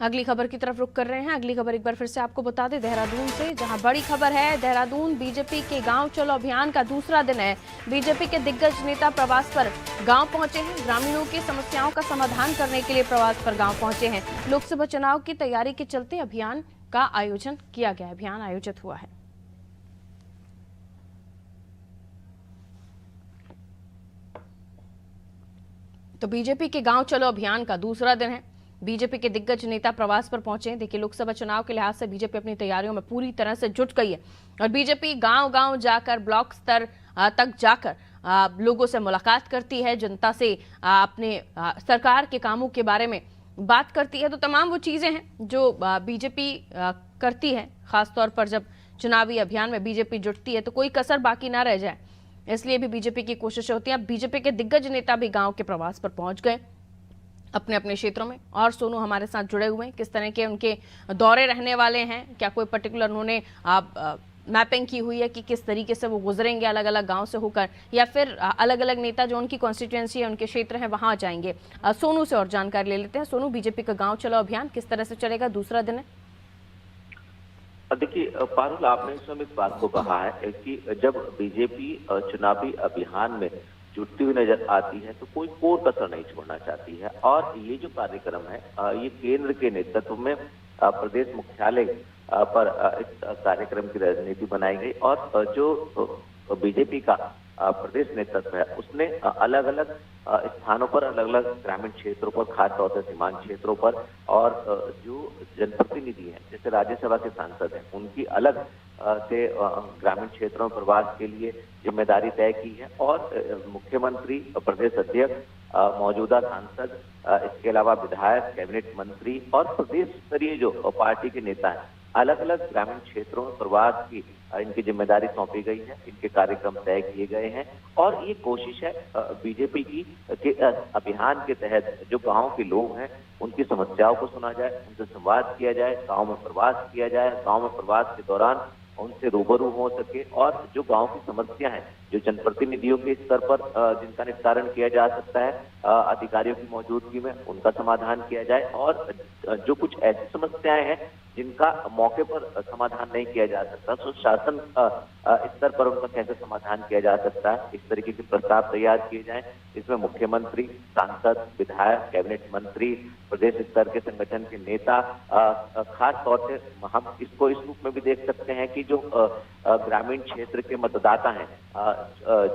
अगली खबर की तरफ रुख कर रहे हैं। अगली खबर एक बार फिर से आपको बता दें देहरादून से, जहां बड़ी खबर है। देहरादून बीजेपी के गांव चलो अभियान का दूसरा दिन है। बीजेपी के दिग्गज नेता प्रवास पर गांव पहुंचे हैं। ग्रामीणों की समस्याओं का समाधान करने के लिए प्रवास पर गांव पहुंचे हैं। लोकसभा चुनाव की तैयारी के चलते अभियान का आयोजन किया गया, अभियान आयोजित हुआ है। तो बीजेपी के गांव चलो अभियान का दूसरा दिन है। बीजेपी के दिग्गज नेता प्रवास पर पहुंचे। देखिए, लोकसभा चुनाव के लिहाज से बीजेपी अपनी तैयारियों में पूरी तरह से जुट गई है और बीजेपी गांव-गांव जाकर, ब्लॉक स्तर तक जाकर लोगों से मुलाकात करती है, जनता से अपने सरकार के कामों के बारे में बात करती है। तो तमाम वो चीजें हैं जो बीजेपी करती है। खासतौर पर जब चुनावी अभियान में बीजेपी जुटती है तो कोई कसर बाकी ना रह जाए, इसलिए भी बीजेपी की कोशिशें होती हैं। अब बीजेपी के दिग्गज नेता भी गांव के प्रवास पर पहुंच गए अपने अपने क्षेत्रों में। और सोनू हमारे साथ जुड़े हुए हैं, किस तरह के उनके दौरे रहने वाले हैं, क्या कोई पर्टिकुलर उन्होंने मैपिंग की हुई है कि किस तरीके से वो गुजरेंगे अलग अलग गांव से होकर, या फिर अलग अलग नेता जो उनकी कॉन्स्टिट्यूएंसी है, उनके क्षेत्र हैं, वहां जाएंगे। सोनू से और जानकारी ले लेते हैं। सोनू, बीजेपी का गांव चलो अभियान किस तरह से चलेगा, दूसरा दिन है? देखिए पारुल, आपने इस समय इस बात को कहा है कि जब बीजेपी चुनावी अभियान में जुटती हुई नजर आती है तो कोई कोर कसर नहीं छोड़ना चाहती है। और ये जो कार्यक्रम है ये केंद्र के नेतृत्व में प्रदेश मुख्यालय पर इस कार्यक्रम की रणनीति बनाई गई और जो बीजेपी का प्रदेश नेतृत्व है उसने अलग अलग स्थानों पर, अलग अलग ग्रामीण क्षेत्रों पर, खासतौर से सीमांत क्षेत्रों पर, और जो जनप्रतिनिधि हैं जैसे राज्यसभा के सांसद हैं उनकी अलग से ग्रामीण क्षेत्रों में प्रवास के लिए जिम्मेदारी तय की है। और मुख्यमंत्री, प्रदेश अध्यक्ष, मौजूदा सांसद, इसके अलावा विधायक, कैबिनेट मंत्री और प्रदेश स्तरीय जो पार्टी के नेता हैं, अलग अलग ग्रामीण क्षेत्रों में प्रवास की इनकी जिम्मेदारी सौंपी गई है। इनके कार्यक्रम तय किए गए हैं और ये कोशिश है बीजेपी की कि अभियान के तहत जो गांव के लोग हैं उनकी समस्याओं को सुना जाए, उनसे संवाद किया जाए, गांव में प्रवास किया जाए, गांव में प्रवास के दौरान उनसे रूबरू हो सके और जो गांव की समस्या है, जो जनप्रतिनिधियों के स्तर पर जिनका निस्तारण किया जा सकता है अधिकारियों की मौजूदगी में, उनका समाधान किया जाए। और जो कुछ ऐसी समस्याएं हैं जिनका मौके पर समाधान नहीं किया जा सकता तो शासन स्तर पर उनका कैसे समाधान किया जा सकता है, इस तरीके के प्रस्ताव तैयार किए जाएं। इसमें मुख्यमंत्री, सांसद, विधायक, कैबिनेट मंत्री, प्रदेश स्तर के संगठन के नेता, खास तौर से हम इसको इस रूप में भी देख सकते हैं कि जो ग्रामीण क्षेत्र के मतदाता हैं,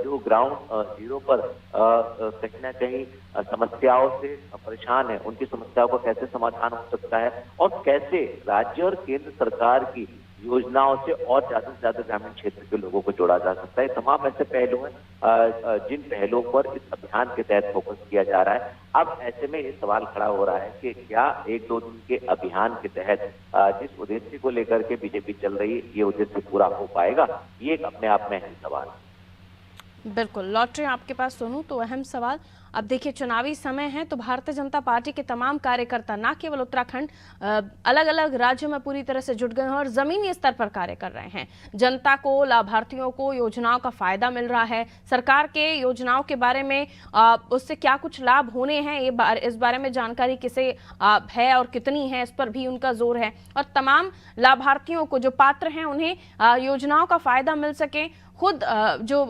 जो ग्राउंड जीरो पर कहीं ना कहीं समस्याओं से परेशान है, उनकी समस्याओं का कैसे समाधान हो सकता है और कैसे राज्य और केंद्र सरकार की योजनाओं से और ज्यादा से ज्यादा ग्रामीण क्षेत्र के लोगों को जोड़ा जा सकता है। तमाम ऐसे पहलू हैं जिन पहलुओं पर इस अभियान के तहत फोकस किया जा रहा है। अब ऐसे में ये सवाल खड़ा हो रहा है कि क्या एक दो दिन के अभियान के तहत जिस उद्देश्य को लेकर के बीजेपी चल रही है ये उद्देश्य पूरा हो पाएगा, ये एक अपने आप में अहम सवाल है। बिल्कुल, लौट रहे हैं आपके पास सोनू। तो अहम सवाल, अब देखिए चुनावी समय है तो भारतीय जनता पार्टी के तमाम कार्यकर्ता, ना केवल उत्तराखंड, अलग अलग राज्यों में पूरी तरह से जुट गए हैं और जमीनी स्तर पर कार्य कर रहे हैं। जनता को, लाभार्थियों को योजनाओं का फायदा मिल रहा है। सरकार के योजनाओं के बारे में उससे क्या कुछ लाभ होने हैं, इस बारे में जानकारी किसे है और कितनी है, इस पर भी उनका जोर है। और तमाम लाभार्थियों को, जो पात्र हैं, उन्हें योजनाओं का फायदा मिल सके। खुद जो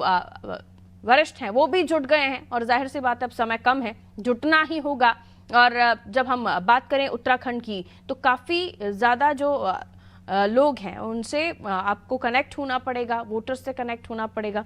वरिष्ठ हैं वो भी जुट गए हैं और जाहिर सी बात है अब समय कम है, जुटना ही होगा। और जब हम बात करें उत्तराखंड की तो काफ़ी ज़्यादा जो लोग हैं उनसे आपको कनेक्ट होना पड़ेगा, वोटर्स से कनेक्ट होना पड़ेगा।